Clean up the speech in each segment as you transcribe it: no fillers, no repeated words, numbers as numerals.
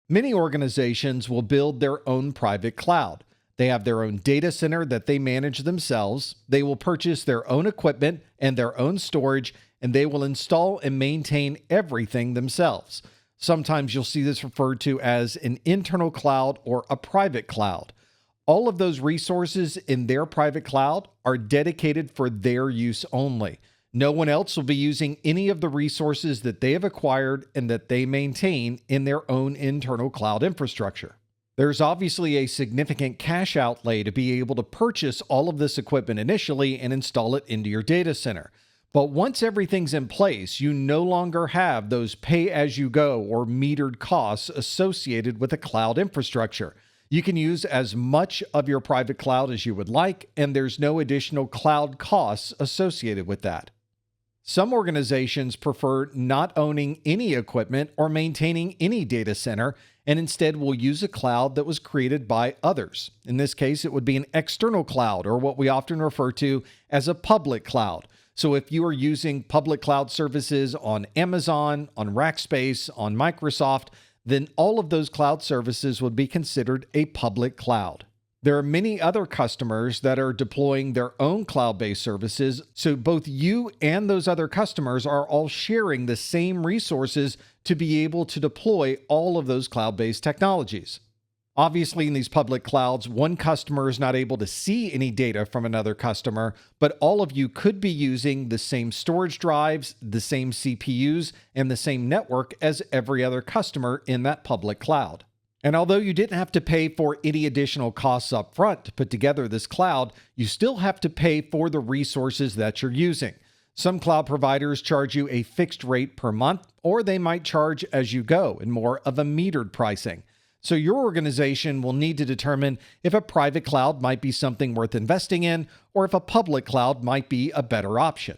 Many organizations will build their own private cloud. They have their own data center that they manage themselves. They will purchase their own equipment and their own storage, and they will install and maintain everything themselves. Sometimes you'll see this referred to as an internal cloud or a private cloud. All of those resources in their private cloud are dedicated for their use only. No one else will be using any of the resources that they have acquired and that they maintain in their own internal cloud infrastructure. There's obviously a significant cash outlay to be able to purchase all of this equipment initially and install it into your data center. But once everything's in place, you no longer have those pay-as-you-go or metered costs associated with a cloud infrastructure. You can use as much of your private cloud as you would like, and there's no additional cloud costs associated with that. Some organizations prefer not owning any equipment or maintaining any data center, and instead will use a cloud that was created by others. In this case, it would be an external cloud, or what we often refer to as a public cloud. So if you are using public cloud services on Amazon, on Rackspace, on Microsoft, then all of those cloud services would be considered a public cloud. There are many other customers that are deploying their own cloud-based services, so both you and those other customers are all sharing the same resources to be able to deploy all of those cloud-based technologies. Obviously, in these public clouds, one customer is not able to see any data from another customer, but all of you could be using the same storage drives, the same CPUs, and the same network as every other customer in that public cloud. And although you didn't have to pay for any additional costs up front to put together this cloud, you still have to pay for the resources that you're using. Some cloud providers charge you a fixed rate per month, or they might charge as you go in more of a metered pricing. So your organization will need to determine if a private cloud might be something worth investing in, or if a public cloud might be a better option.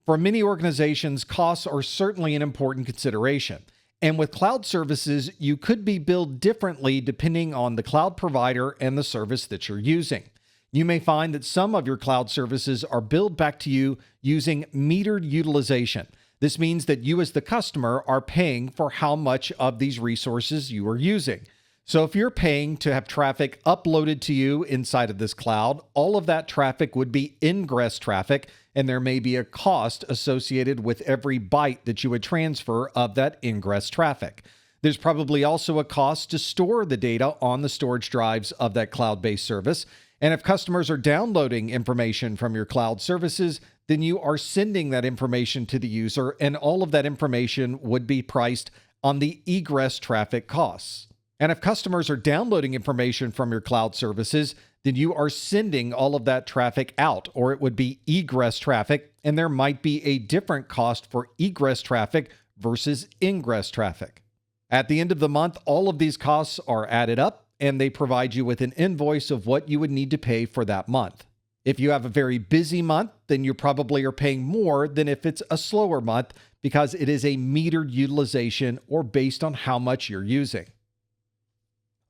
For many organizations, costs are certainly an important consideration. And with cloud services, you could be billed differently depending on the cloud provider and the service that you're using. You may find that some of your cloud services are billed back to you using metered utilization. This means that you as the customer are paying for how much of these resources you are using. So if you're paying to have traffic uploaded to you inside of this cloud, all of that traffic would be ingress traffic, and there may be a cost associated with every byte that you would transfer of that ingress traffic. There's probably also a cost to store the data on the storage drives of that cloud-based service. And if customers are downloading information from your cloud services, then you are sending that information to the user, and all of that information would be priced on the egress traffic costs. And if customers are downloading information from your cloud services, then you are sending all of that traffic out, or it would be egress traffic, and there might be a different cost for egress traffic versus ingress traffic. At the end of the month, all of these costs are added up, and they provide you with an invoice of what you would need to pay for that month. If you have a very busy month, then you probably are paying more than if it's a slower month, because it is a metered utilization or based on how much you're using.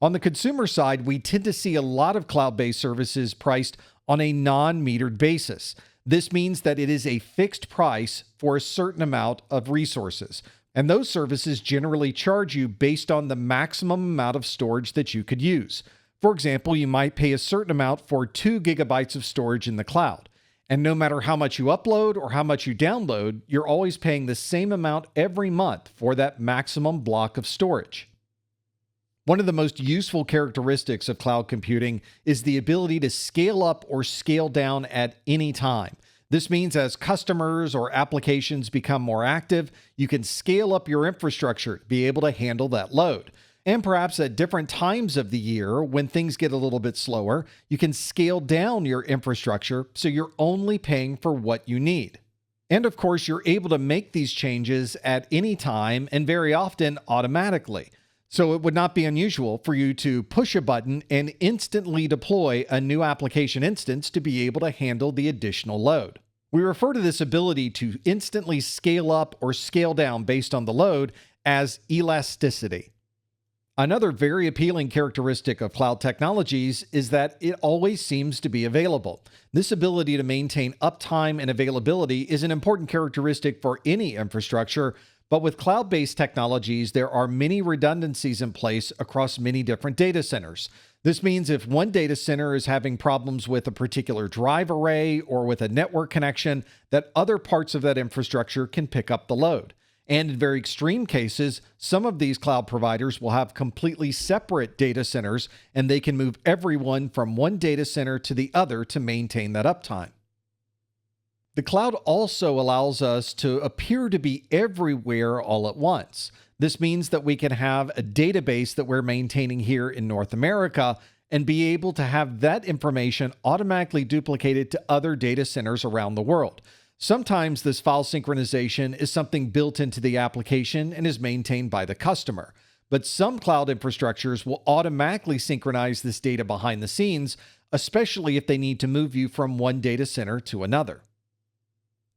On the consumer side, we tend to see a lot of cloud-based services priced on a non-metered basis. This means that it is a fixed price for a certain amount of resources. And those services generally charge you based on the maximum amount of storage that you could use. For example, you might pay a certain amount for 2 gigabytes of storage in the cloud. And no matter how much you upload or how much you download, you're always paying the same amount every month for that maximum block of storage. One of the most useful characteristics of cloud computing is the ability to scale up or scale down at any time. This means as customers or applications become more active, you can scale up your infrastructure to be able to handle that load. And perhaps at different times of the year, when things get a little bit slower, you can scale down your infrastructure so you're only paying for what you need. And of course, you're able to make these changes at any time and very often automatically. So it would not be unusual for you to push a button and instantly deploy a new application instance to be able to handle the additional load. We refer to this ability to instantly scale up or scale down based on the load as elasticity. Another very appealing characteristic of cloud technologies is that it always seems to be available. This ability to maintain uptime and availability is an important characteristic for any infrastructure, But with cloud-based technologies, there are many redundancies in place across many different data centers. This means if one data center is having problems with a particular drive array or with a network connection, that other parts of that infrastructure can pick up the load. And in very extreme cases, some of these cloud providers will have completely separate data centers, and they can move everyone from one data center to the other to maintain that uptime. The cloud also allows us to appear to be everywhere all at once. This means that we can have a database that we're maintaining here in North America and be able to have that information automatically duplicated to other data centers around the world. Sometimes this file synchronization is something built into the application and is maintained by the customer. But some cloud infrastructures will automatically synchronize this data behind the scenes, especially if they need to move you from one data center to another.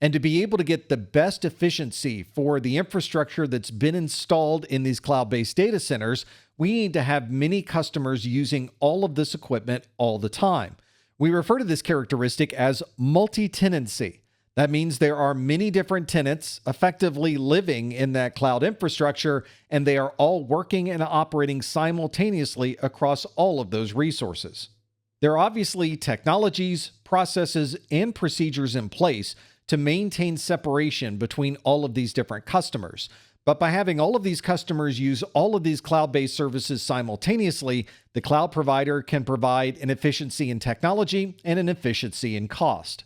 And to be able to get the best efficiency for the infrastructure that's been installed in these cloud-based data centers, we need to have many customers using all of this equipment all the time. We refer to this characteristic as multitenancy. That means there are many different tenants effectively living in that cloud infrastructure, and they are all working and operating simultaneously across all of those resources. There are obviously technologies, processes, and procedures in place to maintain separation between all of these different customers. But by having all of these customers use all of these cloud-based services simultaneously, the cloud provider can provide an efficiency in technology and an efficiency in cost.